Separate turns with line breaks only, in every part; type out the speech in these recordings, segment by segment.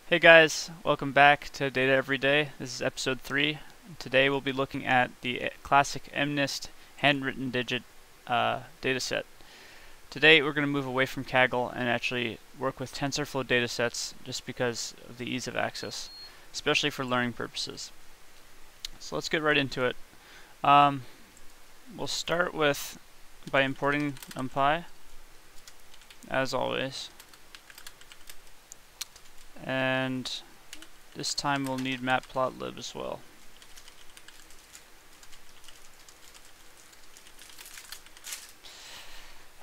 Hey guys, welcome back to Data Every Day. This is episode 3. Today we'll be looking at the classic MNIST handwritten digit dataset. Today we're going to move away from Kaggle and actually work with TensorFlow datasets just because of the ease of access, especially for learning purposes. So let's get right into it. We'll start by importing NumPy, as always. And this time we'll need matplotlib as well.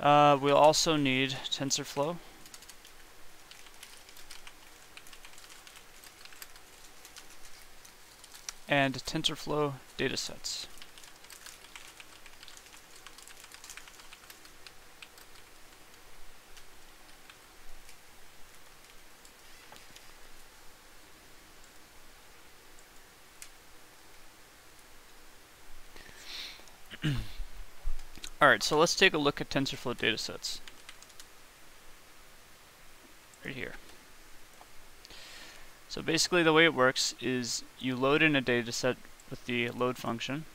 We'll also need TensorFlow. And TensorFlow datasets. Alright, so let's take a look at TensorFlow datasets. Right here. So basically the way it works is you load in a dataset with the load function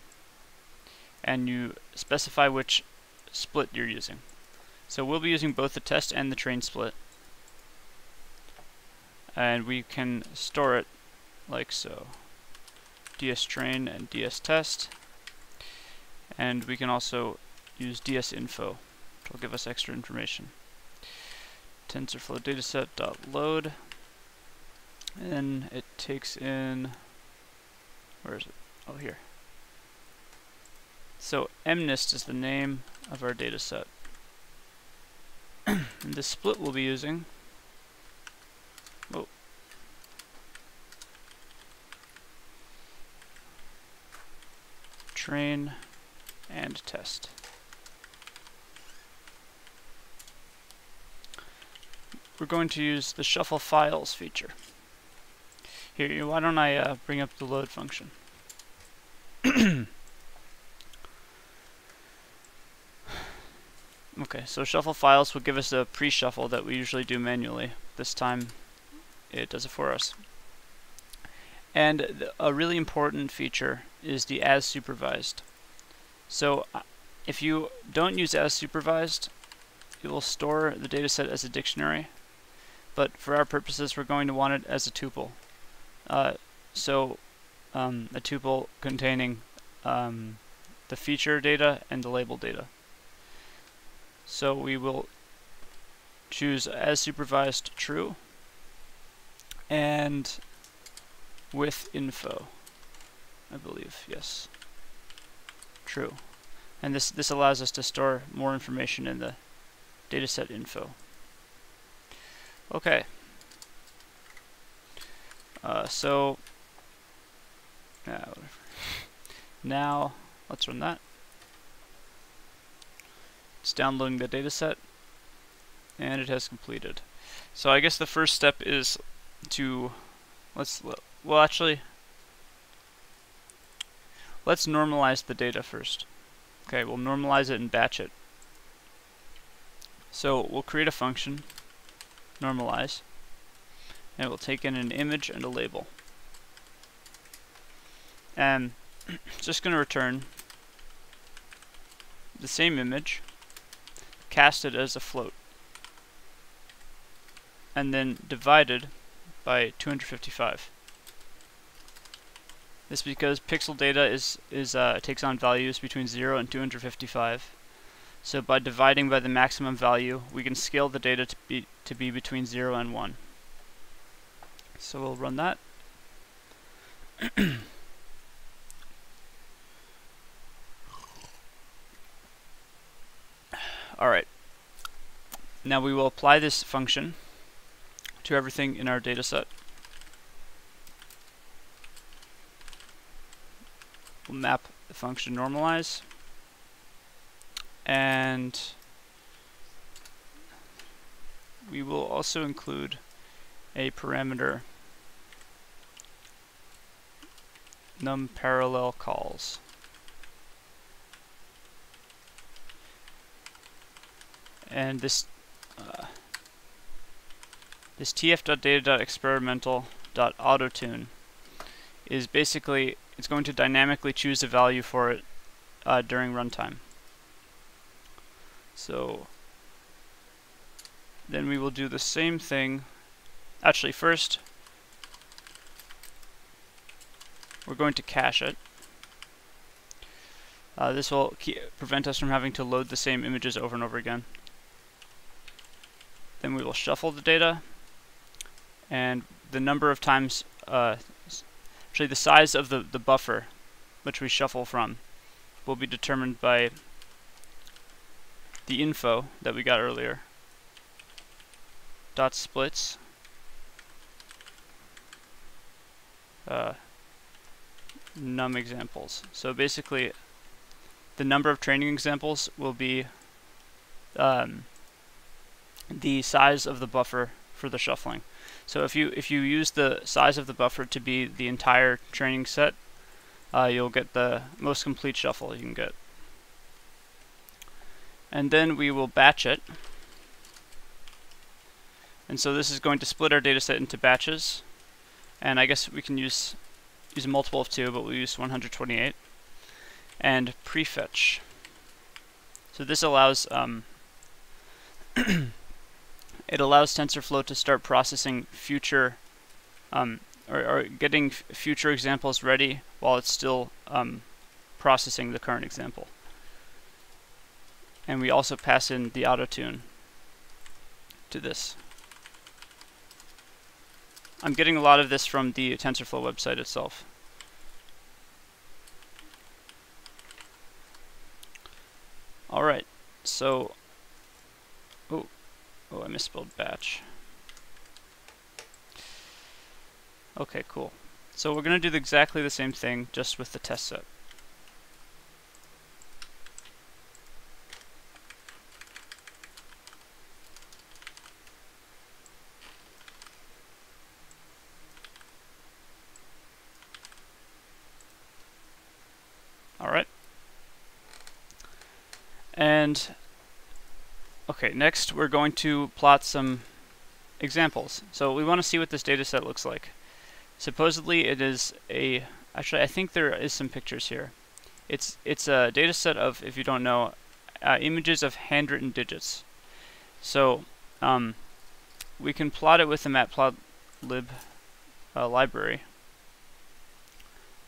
and you specify which split you're using. So we'll be using both the test and the train split. And we can store it like so. dstrain and dstest. And we can also use dsinfo, which will give us extra information. TensorFlow dataset.load, and it takes in, where is it? Oh, here. So MNIST is the name of our dataset. And the split we'll be using, train and test. We're going to use the shuffle files feature. Here, why don't I bring up the load function? Okay, so shuffle files will give us a pre-shuffle that we usually do manually. This time it does it for us. And a really important feature is the as supervised. So if you don't use as supervised, it will store the dataset as a dictionary. But for our purposes, we're going to want it as a tuple. A tuple containing the feature data and the label data. So we will choose as supervised true and with info, I believe, yes, true. And this allows us to store more information in the dataset info. Okay. Now let's run that. It's downloading the dataset, and it has completed. So I guess the first step is to let's normalize the data first. Okay, we'll normalize it and batch it. So we'll create a function, normalize, and it will take in an image and a label. And it's just going to return the same image, cast it as a float, and then divided by 255. This is because pixel data takes on values between 0 and 255. So by dividing by the maximum value, we can scale the data to be between 0 and 1. So we'll run that. Alright. Now we will apply this function to everything in our dataset. We'll map the function normalize, and we will also include a parameter num parallel calls. And this this tf.data.experimental.autotune is basically, it's going to dynamically choose a value for it during runtime. So then we will do the same thing. Actually, first we're going to cache it. This will prevent us from having to load the same images over and over again. Then we will shuffle the data, and the number of times, actually the size of the buffer which we shuffle from will be determined by the info that we got earlier. Dot splits num examples. So basically, the number of training examples will be the size of the buffer for the shuffling. So if you use the size of the buffer to be the entire training set, you'll get the most complete shuffle you can get. And then we will batch it. And so this is going to split our data set into batches. And I guess we can use a multiple of 2, but we'll use 128. And prefetch. So this allows it allows TensorFlow to start processing future or getting future examples ready while it's still processing the current example. And we also pass in the autotune to this. I'm getting a lot of this from the TensorFlow website itself. Alright, so oh, I misspelled batch. Okay, cool. So we're going to do exactly the same thing, just with the test set. Alright. And okay, next we're going to plot some examples. So we want to see what this data set looks like. Supposedly it is actually I think there is some pictures here. It's a data set of, if you don't know, images of handwritten digits. So we can plot it with the matplotlib library,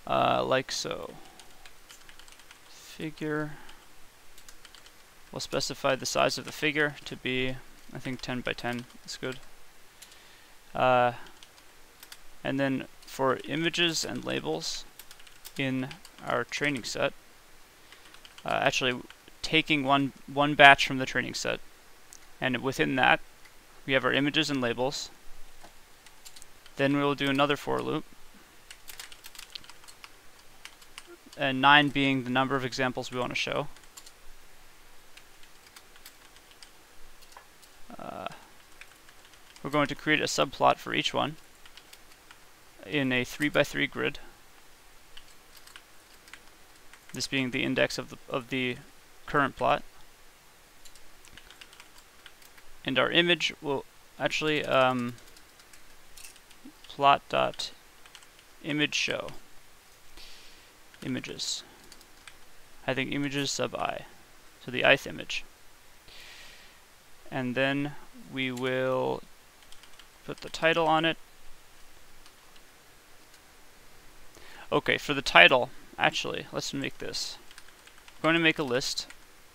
like so. Figure. We'll specify the size of the figure to be, I think 10 by 10 is good. And then for images and labels in our training set, actually taking one batch from the training set, and within that we have our images and labels. Then we will do another for loop, and 9 being the number of examples we want to show. We're going to create a subplot for each one in a 3 by 3 grid. This being the index of the current plot. And our image will actually plot.image show images. I think images sub I, so the ith image. And then we will put the title on it. Okay, for the title, actually, let's make this. We're going to make a list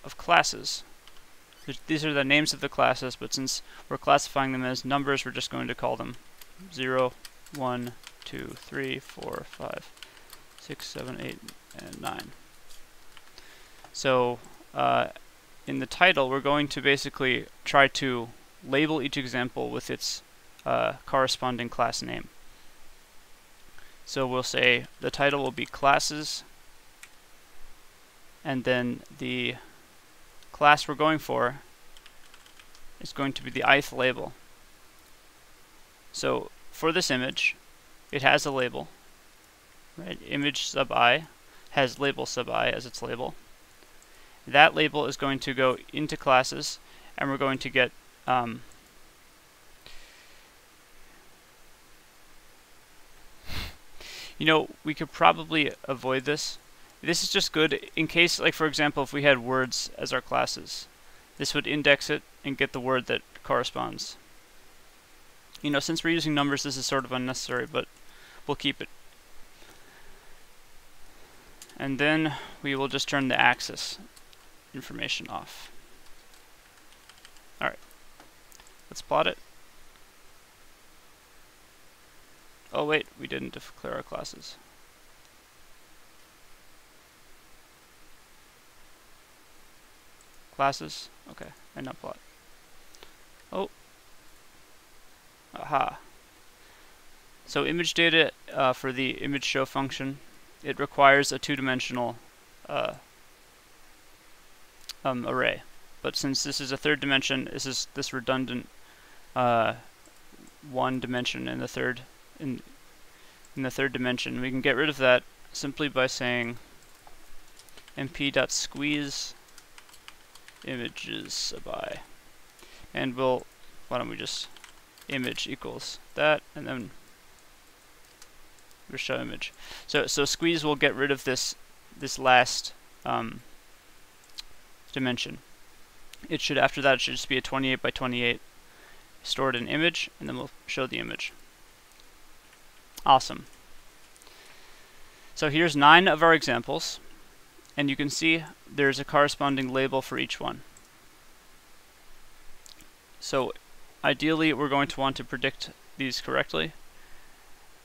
of classes. These are the names of the classes, but since we're classifying them as numbers, we're just going to call them 0, 1, 2, 3, 4, 5, 6, 7, 8, and 9. So in the title, we're going to basically try to label each example with its corresponding class name. So we'll say the title will be classes, and then the class we're going for is going to be the ith label. So for this image, it has a label, right? Image sub I has label sub I as its label. That label is going to go into classes, and we're going to get You know, we could probably avoid this. This is just good in case, like for example, if we had words as our classes. This would index it and get the word that corresponds. You know, since we're using numbers, this is sort of unnecessary, but we'll keep it. And then we will just turn the axis information off. Alright, let's plot it. Oh wait, we didn't declare our classes. Classes, okay, and now plot. Oh, aha. So image data for the image show function, it requires a two-dimensional array. But since this is a third dimension, this is this redundant one dimension in the third dimension. We can get rid of that simply by saying mp.squeeze images by, and why don't we just image equals that, and then we'll show image. So squeeze will get rid of this last dimension. It should, after that, it should just be a 28 by 28 stored in image, and then we'll show the image. Awesome. So here's 9 of our examples, and you can see there's a corresponding label for each one. So ideally we're going to want to predict these correctly,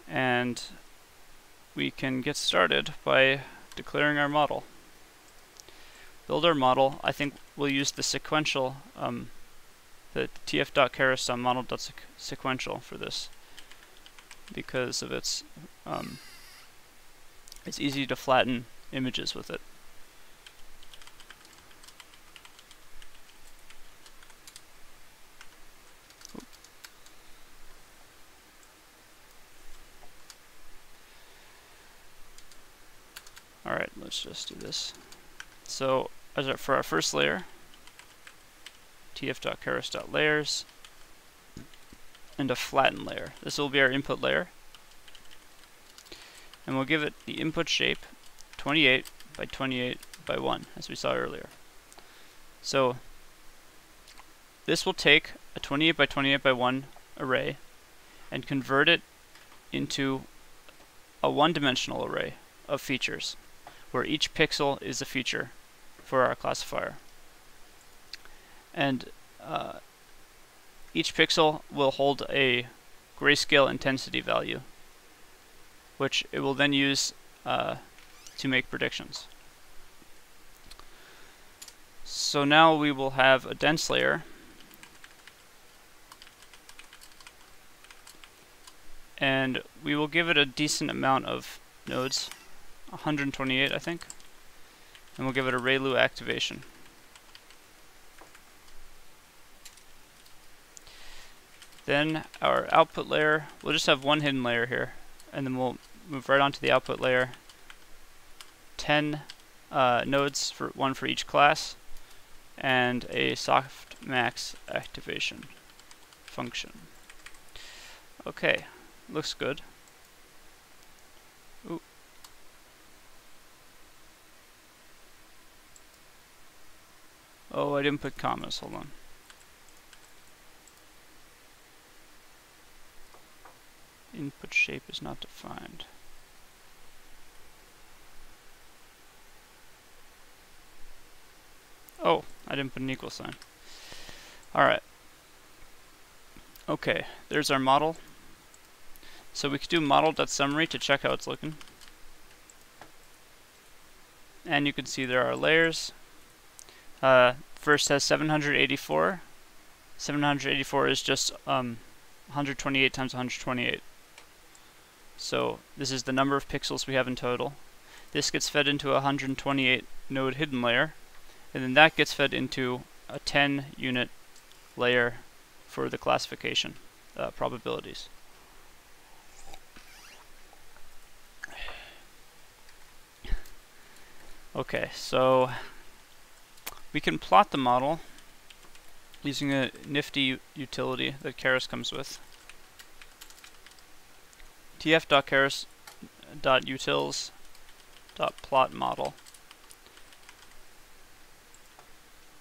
and we can get started by declaring our model. Build our model. I think we'll use the sequential, the tf.character.model.sequential for this, because of its it's easy to flatten images with it. Alright, let's just do this. So for our first layer, tf.character.layers, and a flatten layer. This will be our input layer. And we'll give it the input shape 28 by 28 by 1, as we saw earlier. So this will take a 28 by 28 by 1 array and convert it into a one-dimensional array of features, where each pixel is a feature for our classifier. And each pixel will hold a grayscale intensity value, which it will then use to make predictions. So now we will have a dense layer, and we will give it a decent amount of nodes, 128 I think, and we'll give it a ReLU activation. Then our output layer, we'll just have one hidden layer here, and then we'll move right onto the output layer. 10 nodes, one for each class, and a softmax activation function. Okay, looks good. Ooh. Oh, I didn't put commas, hold on. Input shape is not defined. Oh, I didn't put an equal sign. Alright. Okay, there's our model. So we could do model.summary to check how it's looking. And you can see there are layers. First has 784. 784 is just 128 times 128. So this is the number of pixels we have in total. This gets fed into a 128 node hidden layer, and then that gets fed into a 10 unit layer for the classification probabilities. Okay, so we can plot the model using a nifty utility that Keras comes with. tf.keras history.utils.plotModel,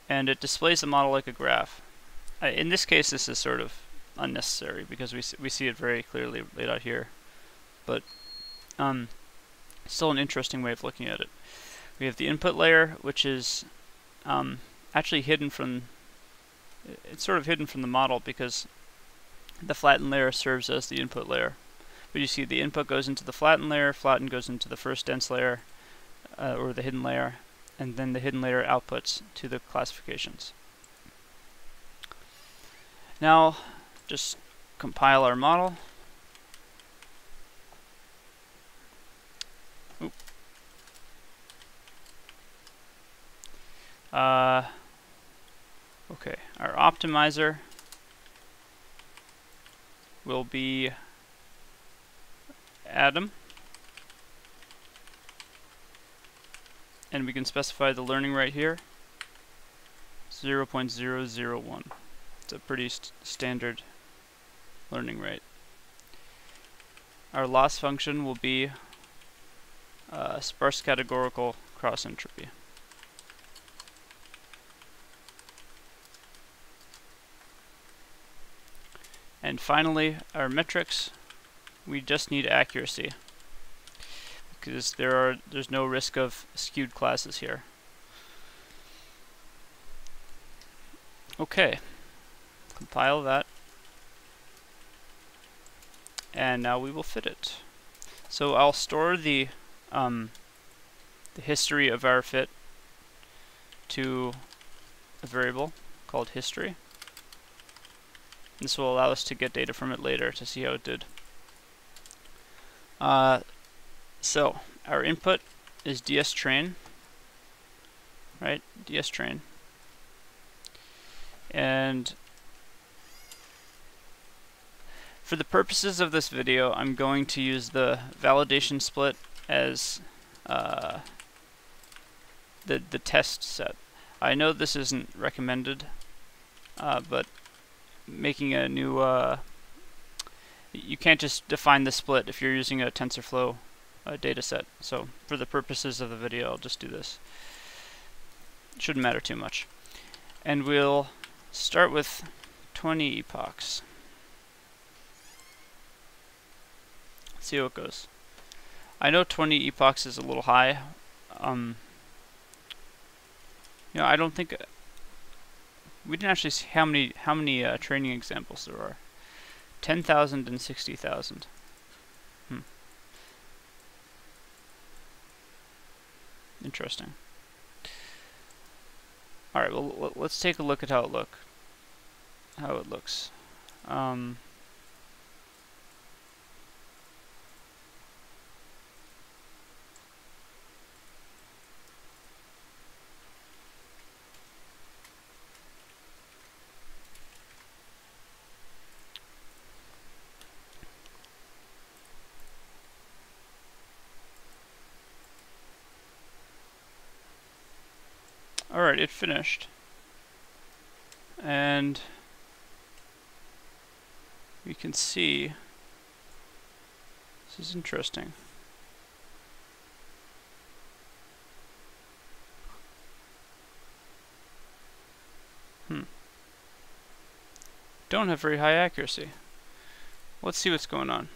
and it displays the model like a graph. In this case, this is sort of unnecessary because we see it very clearly laid out here, but still an interesting way of looking at it. We have the input layer, which is actually hidden from, it's sort of hidden from the model because the flattened layer serves as the input layer. But you see the input goes into the flattened layer, flattened goes into the first dense layer, or the hidden layer, and then the hidden layer outputs to the classifications. Now, just compile our model. Oop. Okay, our optimizer will be Adam, and we can specify the learning rate here, 0.001. It's a pretty standard learning rate. Our loss function will be sparse categorical cross entropy. And finally, our metrics, we just need accuracy because there's no risk of skewed classes here. Okay, compile that, and now we will fit it. So I'll store the history of our fit to a variable called history. This will allow us to get data from it later to see how it did. So our input is dstrain, right? dstrain. And for the purposes of this video, I'm going to use the validation split as the test set. I know this isn't recommended, but making a new you can't just define the split if you're using a TensorFlow dataset. So for the purposes of the video, I'll just do this. It shouldn't matter too much. And we'll start with 20 epochs. See how it goes. I know 20 epochs is a little high. You know, I don't think we didn't actually see how many training examples there are. 10,000 and 60,000. Interesting. All right. Well, let's take a look at how it looks. Alright, it finished. And we can see, this is interesting. Don't have very high accuracy. Let's see what's going on.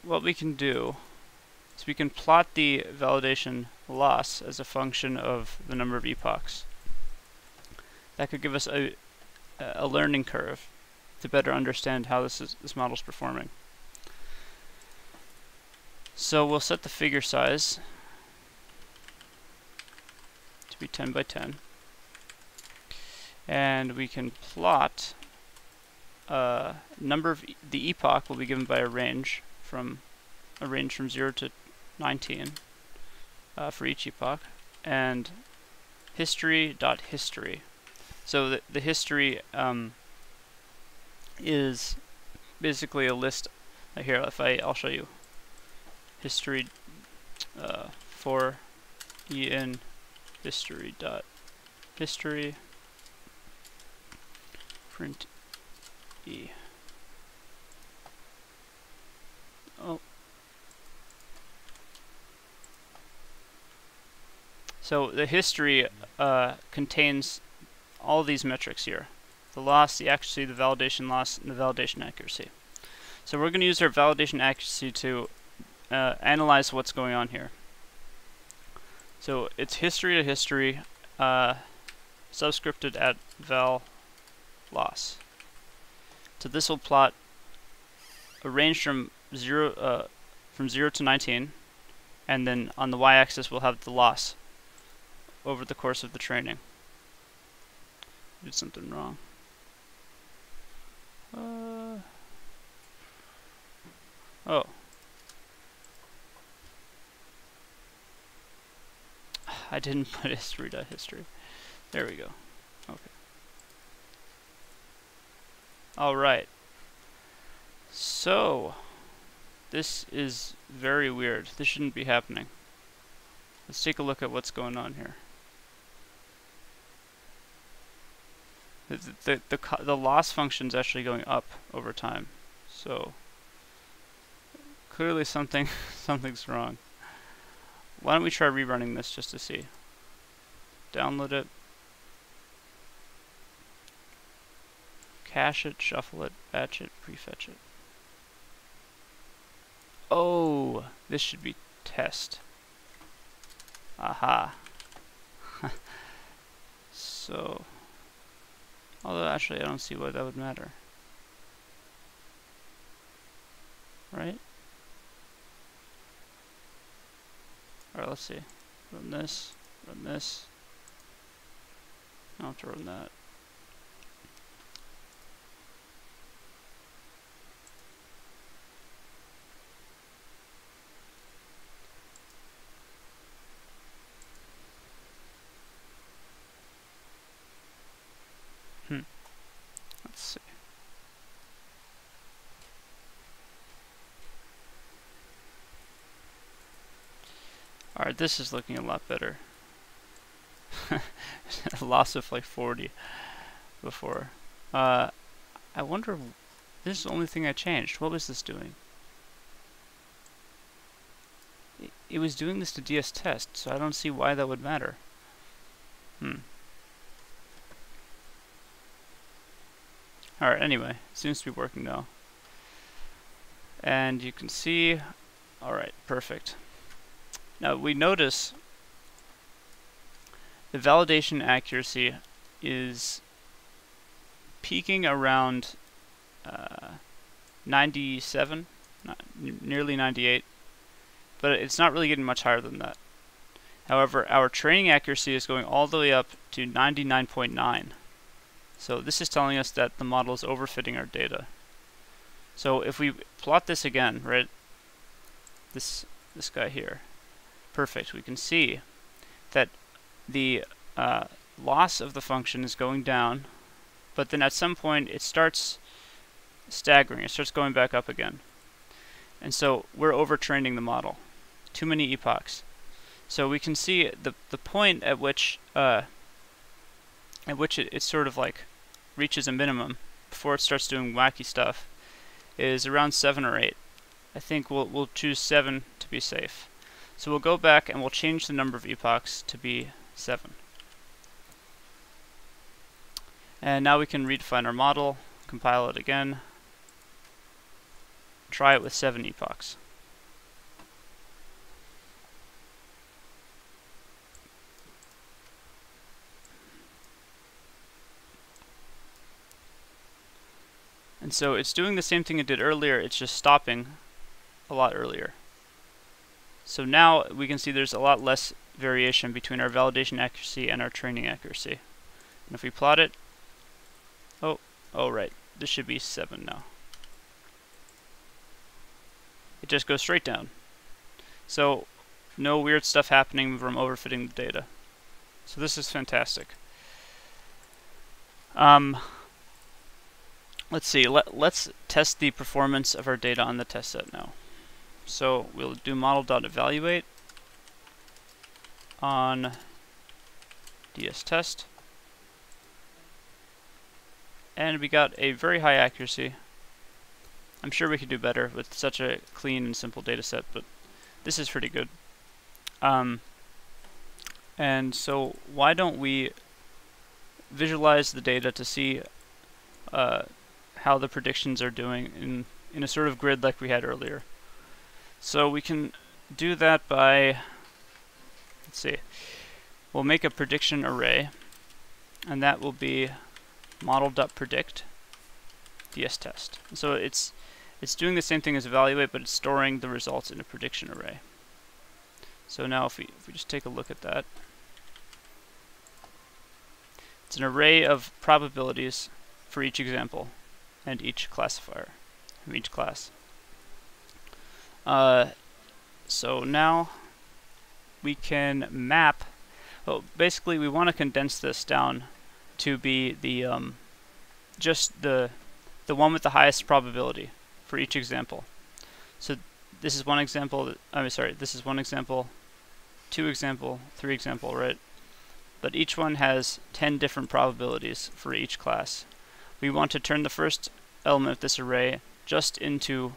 What we can do is we can plot the validation loss as a function of the number of epochs. That could give us a learning curve to better understand how this model is performing. So we'll set the figure size to be 10 by 10, and we can plot number of the epoch will be given by a range from 0 to 19 for each epoch, and history.history. So the history is basically a list. Here, I'll show you. History for en history.history print e. So the history contains all these metrics here: the loss, the accuracy, the validation loss, and the validation accuracy. So we're going to use our validation accuracy to analyze what's going on here. So it's history to history, subscripted at val loss. So this will plot a range from 0 to 19, and then on the y-axis we'll have the loss over the course of the training. Did something wrong. Oh. I didn't put history.history. There we go. Okay. Alright. So, this is very weird. This shouldn't be happening. Let's take a look at what's going on here. The loss function is actually going up over time. So, clearly something's wrong. Why don't we try rerunning this just to see. Download it. Cache it, shuffle it, batch it, prefetch it. Oh, this should be test. Aha. So, although actually I don't see why that would matter. Right? Alright, let's see. Run this, run this. I don't have to run that. Let's see. Alright, this is looking a lot better. A loss of like 40 before. I wonder, this is the only thing I changed. What was this doing? It was doing this to DS test, so I don't see why that would matter. Alright, anyway, it seems to be working now. And you can see, alright, perfect. Now we notice the validation accuracy is peaking around 97, nearly 98, but it's not really getting much higher than that. However, our training accuracy is going all the way up to 99.9. So this is telling us that the model is overfitting our data. So if we plot this again, right, this guy here, perfect, we can see that the loss of the function is going down, but then at some point it starts staggering, it starts going back up again. And so we're overtraining the model. Too many epochs. So we can see the point at which it sort of like reaches a minimum before it starts doing wacky stuff is around 7 or 8. I think we'll choose 7 to be safe. So we'll go back and we'll change the number of epochs to be 7. And now we can redefine our model, compile it again, try it with 7 epochs. And so it's doing the same thing it did earlier, it's just stopping a lot earlier. So now we can see there's a lot less variation between our validation accuracy and our training accuracy. And if we plot it, oh right, this should be 7 now. It just goes straight down. So no weird stuff happening from overfitting the data. So this is fantastic. Let's see, let's test the performance of our data on the test set now. So we'll do model.evaluate on DS test. And we got a very high accuracy. I'm sure we could do better with such a clean and simple data set, but this is pretty good. And so why don't we visualize the data to see how the predictions are doing in a sort of grid like we had earlier. So we can do that by, let's see, we'll make a prediction array, and that will be model.predict dstest. So it's doing the same thing as evaluate, but it's storing the results in a prediction array. So now if we just take a look at that, it's an array of probabilities for each example and each classifier from each class. So now we can map, well, basically we want to condense this down to be the just the one with the highest probability for each example. So this is one example, this is one example, 2 example, 3 example, right? But each one has 10 different probabilities for each class. We want to turn the first element of this array just into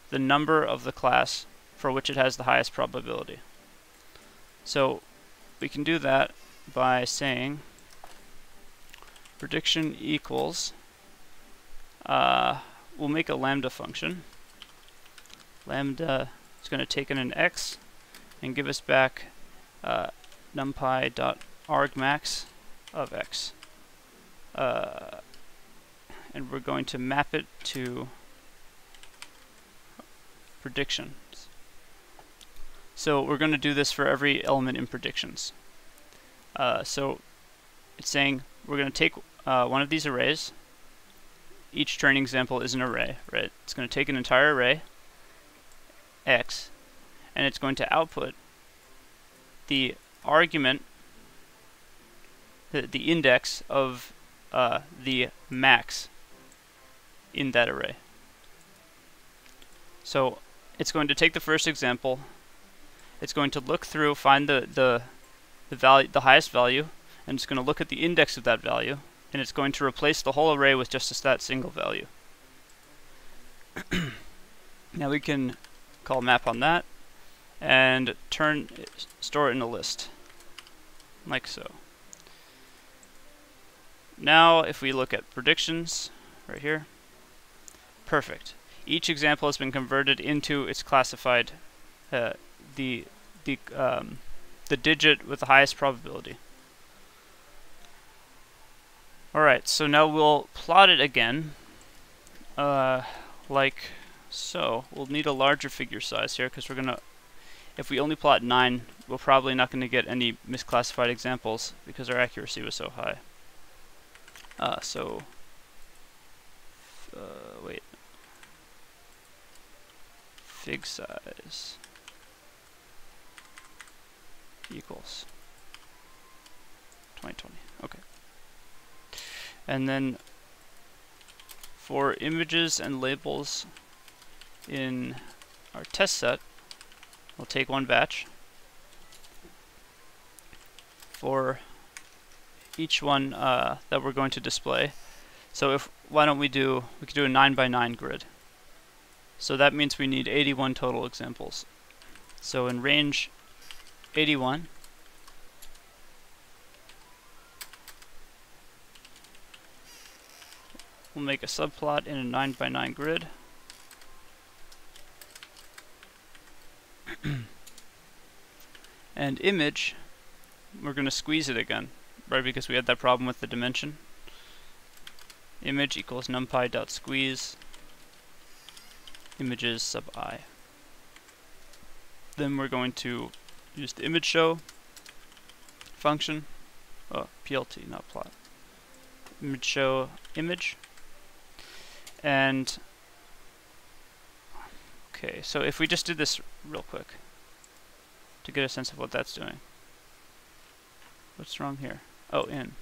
the number of the class for which it has the highest probability. So we can do that by saying prediction equals, we'll make a lambda function. Lambda is going to take in an x and give us back numpy.argmax of x. And we're going to map it to predictions. So we're going to do this for every element in predictions. So it's saying we're going to take one of these arrays. Each training example is an array, right? It's going to take an entire array, x, and it's going to output the argument, the index of the max in that array. So it's going to take the first example, it's going to look through, find the value, the highest value, and it's going to look at the index of that value, and it's going to replace the whole array with just that single value. Now we can call map on that and store it in a list, like so. Now if we look at predictions right here, perfect. Each example has been converted into its classified the digit with the highest probability. Alright, so now we'll plot it again, like so. We'll need a larger figure size here because we're gonna, if we only plot 9, we're probably not going to get any misclassified examples because our accuracy was so high. Wait. Fig size equals 2020. Okay. And then for images and labels in our test set, we'll take one batch. For each one that we're going to display. So why don't we could do a 9x9 grid. So that means we need 81 total examples. So in range 81, we'll make a subplot in a 9x9 grid. And image, we're going to squeeze it again, right, because we had that problem with the dimension. Image equals numpy.squeeze images sub I. Then we're going to use the image show function. Oh, PLT, not plot. Image show image. And okay, so if we just do this real quick to get a sense of what that's doing. What's wrong here? Oh, in.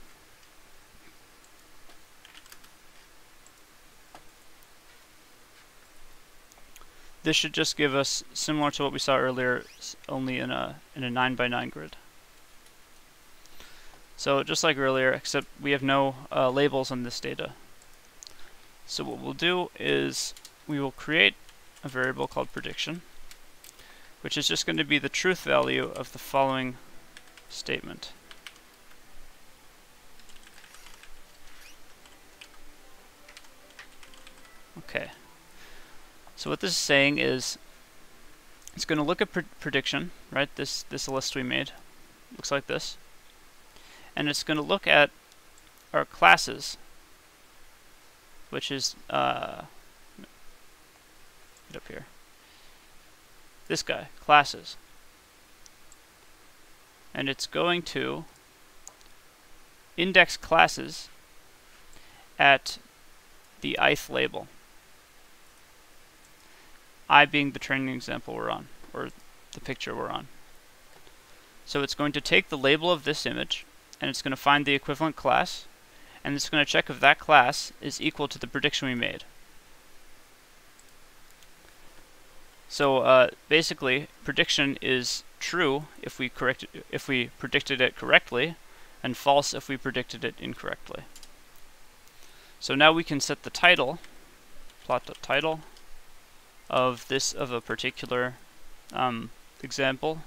This should just give us, similar to what we saw earlier, only in a 9x9 grid. So just like earlier, except we have no labels on this data. So what we'll do is we will create a variable called prediction, which is just going to be the truth value of the following statement. Okay. So what this is saying is it's going to look at prediction, right? This list we made looks like this, and it's going to look at our classes, which is get up here. This guy, classes, and it's going to index classes at the ith label. I being the training example we're on, or the picture we're on. So it's going to take the label of this image, and it's going to find the equivalent class, and it's going to check if that class is equal to the prediction we made. So basically, prediction is true if we predicted it correctly, and false if we predicted it incorrectly. So now we can set the title, plot the title of a particular example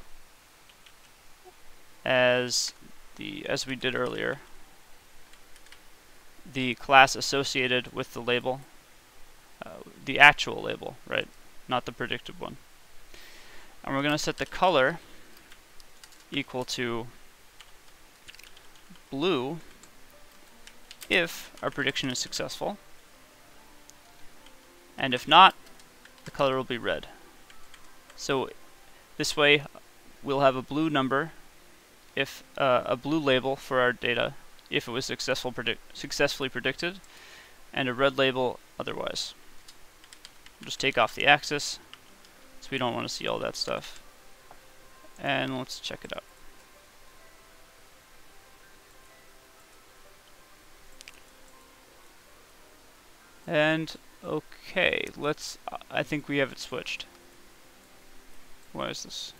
as we did earlier, the class associated with the label, the actual label, right? Not the predicted one. And we're going to set the color equal to blue if our prediction is successful, and if not, the color will be red. So this way we'll have a blue number if a blue label for our data if it was successfully predicted, and a red label otherwise. Just take off the axis, so we don't want to see all that stuff. And let's check it out. And okay, I think we have it switched. Why is this?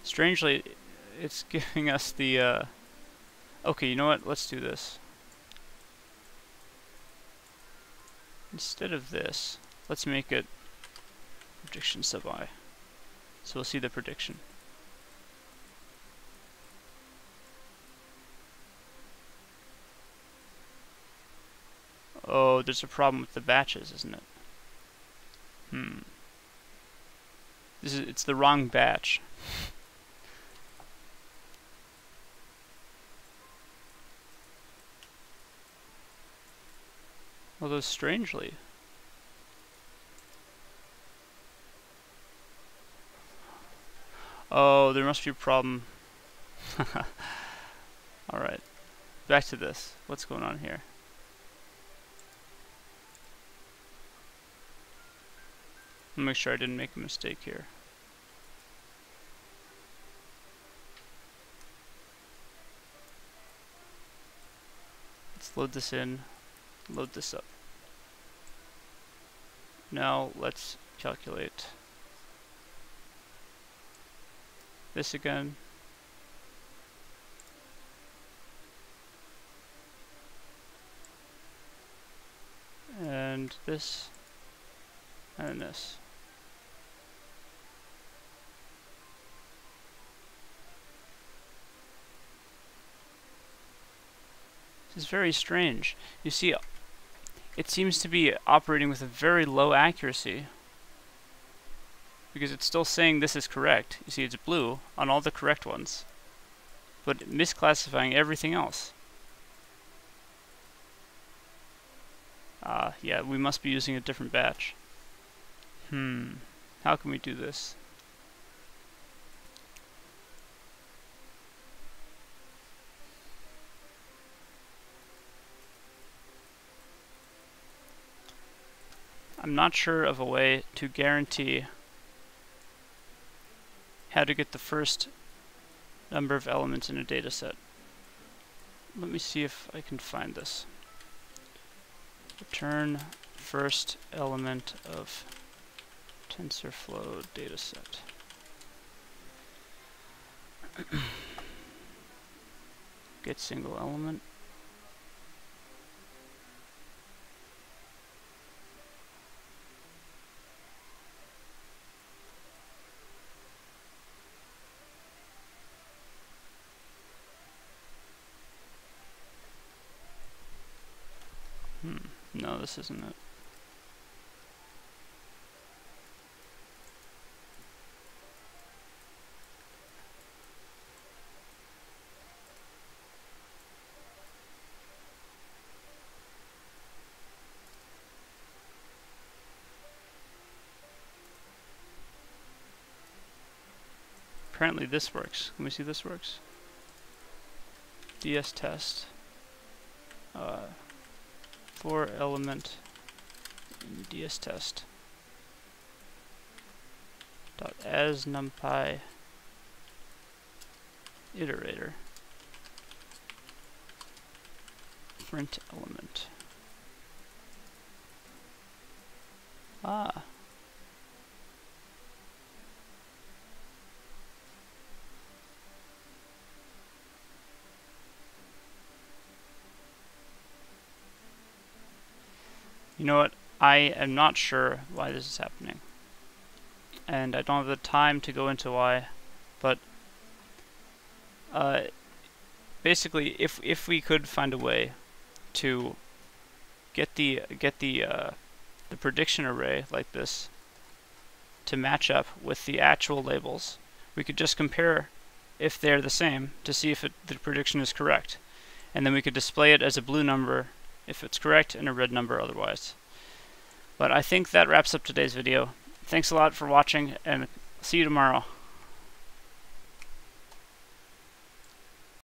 Strangely, it's giving us the, okay, you know what? Let's do this. Instead of this, let's make it prediction sub I. So we'll see the prediction. Oh, there's a problem with the batches, isn't it? It's the wrong batch. Although strangely, oh, there must be a problem. Alright, back to this. What's going on here? Let me make sure I didn't make a mistake here. Let's load this in, load this up. Now let's calculate this again. And this, and this. This is very strange. You see, it seems to be operating with a very low accuracy, because it's still saying this is correct. You see, it's blue on all the correct ones, but misclassifying everything else. Yeah, we must be using a different batch. How can we do this? I'm not sure of a way to guarantee how to get the first number of elements in a dataset. Let me see if I can find this. Return first element of TensorFlow Dataset. Get single element. No, this isn't it. Apparently this works. Let me see if this works. DS test. 4 element in DS test. Dot as numpy iterator. Print element. Ah. You know what? I am not sure why this is happening. And I don't have the time to go into why, but basically if we could find a way to get the prediction array like this to match up with the actual labels, we could just compare if they're the same to see if the prediction is correct. And then we could display it as a blue number if it's correct and a red number otherwise. But I think that wraps up today's video. Thanks a lot for watching, and see you tomorrow.